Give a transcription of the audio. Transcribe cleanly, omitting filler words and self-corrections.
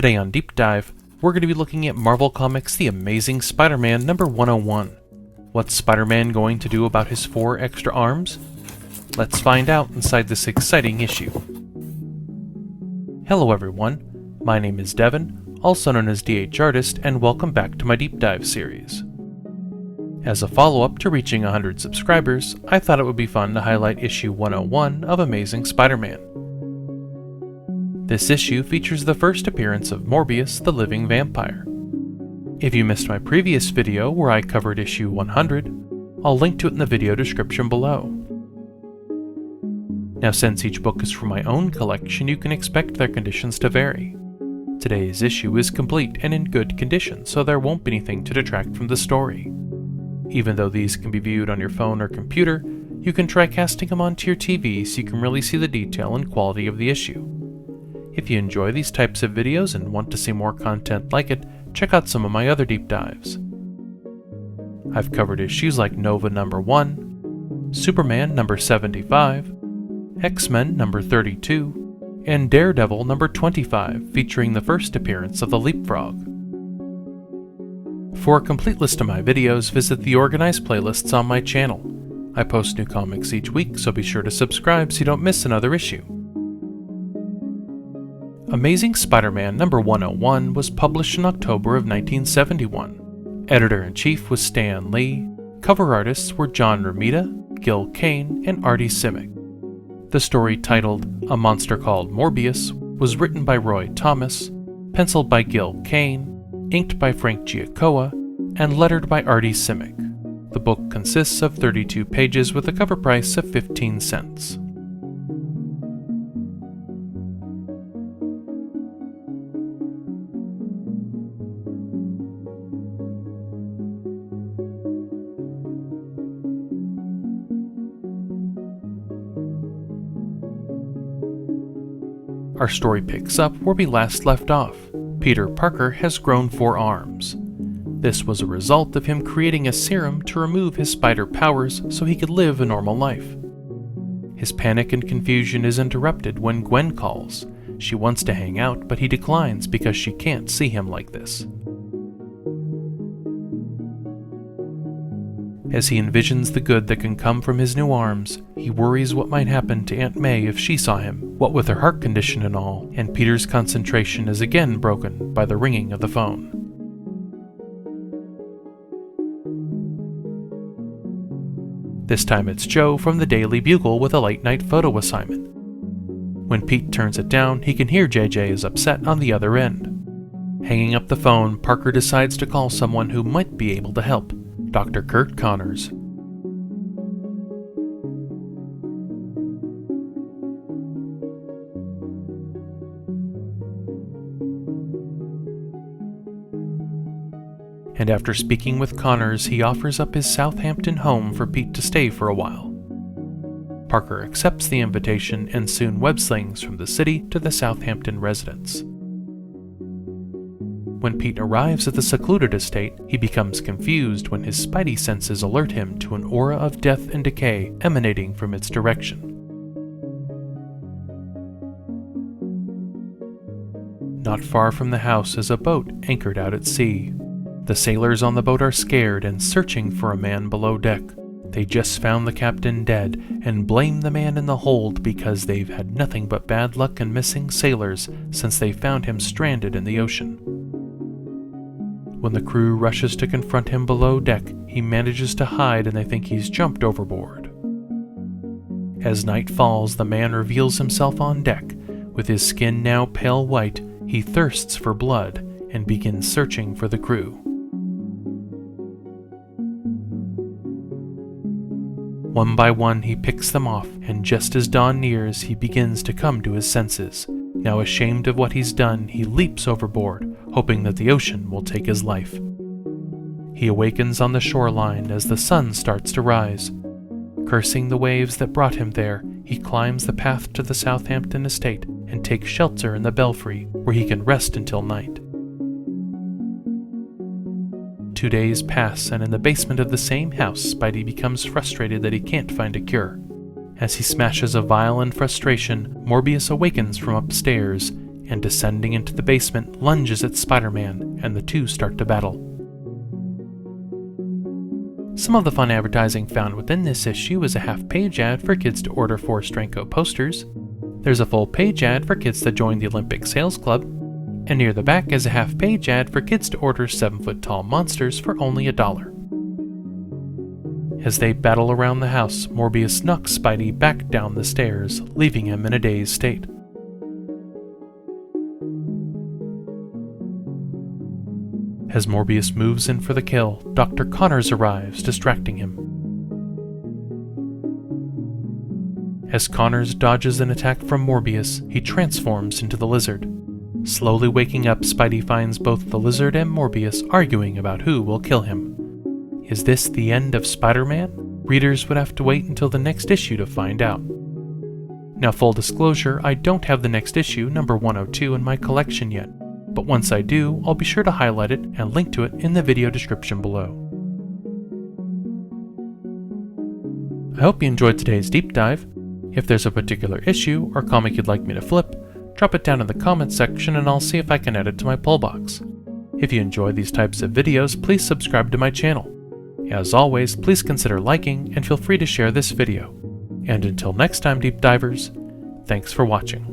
Today on Deep Dive, we're going to be looking at Marvel Comics' The Amazing Spider-Man number 101. What's Spider-Man going to do about his 4 extra arms? Let's find out inside this exciting issue. Hello everyone, my name is Devin, also known as DH Artist, and welcome back to my Deep Dive series. As a follow-up to reaching 100 subscribers, I thought it would be fun to highlight issue 101 of Amazing Spider-Man. This issue features the first appearance of Morbius, the living vampire. If you missed my previous video where I covered issue 100, I'll link to it in the video description below. Now, since each book is from my own collection, you can expect their conditions to vary. Today's issue is complete and in good condition, so there won't be anything to detract from the story. Even though these can be viewed on your phone or computer, you can try casting them onto your TV so you can really see the detail and quality of the issue. If you enjoy these types of videos and want to see more content like it, check out some of my other deep dives. I've covered issues like Nova number 1, Superman number 75, X-Men number 32, and Daredevil number 25, featuring the first appearance of the Leapfrog. For a complete list of my videos, visit the organized playlists on my channel. I post new comics each week, so be sure to subscribe so you don't miss another issue. Amazing Spider-Man number 101 was published in October of 1971. Editor-in-chief was Stan Lee. Cover artists were John Romita, Gil Kane, and Artie Simek. The story, titled A Monster Called Morbius, was written by Roy Thomas, penciled by Gil Kane, inked by Frank Giacoia, and lettered by Artie Simek. The book consists of 32 pages with a cover price of 15 cents. Our story picks up where we last left off. Peter Parker has grown 4 arms. This was a result of him creating a serum to remove his spider powers so he could live a normal life. His panic and confusion is interrupted when Gwen calls. She wants to hang out, but he declines because she can't see him like this. As he envisions the good that can come from his new arms, he worries what might happen to Aunt May if she saw him, what with her heart condition and all, and Peter's concentration is again broken by the ringing of the phone. This time it's Joe from the Daily Bugle with a late-night photo assignment. When Pete turns it down, he can hear JJ is upset on the other end. Hanging up the phone, Parker decides to call someone who might be able to help. Dr. Kurt Connors. And after speaking with Connors, he offers up his Southampton home for Pete to stay for a while. Parker accepts the invitation and soon web-slings from the city to the Southampton residence. When Pete arrives at the secluded estate, he becomes confused when his spidey senses alert him to an aura of death and decay emanating from its direction. Not far from the house is a boat anchored out at sea. The sailors on the boat are scared and searching for a man below deck. They just found the captain dead and blame the man in the hold because they've had nothing but bad luck and missing sailors since they found him stranded in the ocean. When the crew rushes to confront him below deck, he manages to hide and they think he's jumped overboard. As night falls, the man reveals himself on deck. With his skin now pale white, he thirsts for blood and begins searching for the crew. One by one, he picks them off, and just as dawn nears, he begins to come to his senses. Now ashamed of what he's done, he leaps overboard, hoping that the ocean will take his life. He awakens on the shoreline as the sun starts to rise. Cursing the waves that brought him there, he climbs the path to the Southampton estate and takes shelter in the belfry, where he can rest until night. 2 days pass, and in the basement of the same house, Spidey becomes frustrated that he can't find a cure. As he smashes a vial in frustration, Morbius awakens from upstairs and descending into the basement, lunges at Spider-Man, and the two start to battle. Some of the fun advertising found within this issue is a half-page ad for kids to order 4 Stranko posters. There's a full-page ad for kids to join the Olympic Sales Club, and near the back is a half-page ad for kids to order 7-foot-tall monsters for only $1. As they battle around the house, Morbius knocks Spidey back down the stairs, leaving him in a dazed state. As Morbius moves in for the kill, Dr. Connors arrives, distracting him. As Connors dodges an attack from Morbius, he transforms into the Lizard. Slowly waking up, Spidey finds both the Lizard and Morbius arguing about who will kill him. Is this the end of Spider-Man? Readers would have to wait until the next issue to find out. Now, full disclosure, I don't have the next issue, number 102, in my collection yet, but once I do, I'll be sure to highlight it and link to it in the video description below. I hope you enjoyed today's deep dive. If there's a particular issue or comic you'd like me to flip, drop it down in the comments section and I'll see if I can add it to my pull box. If you enjoy these types of videos, please subscribe to my channel. As always, please consider liking and feel free to share this video. And until next time, deep divers, thanks for watching.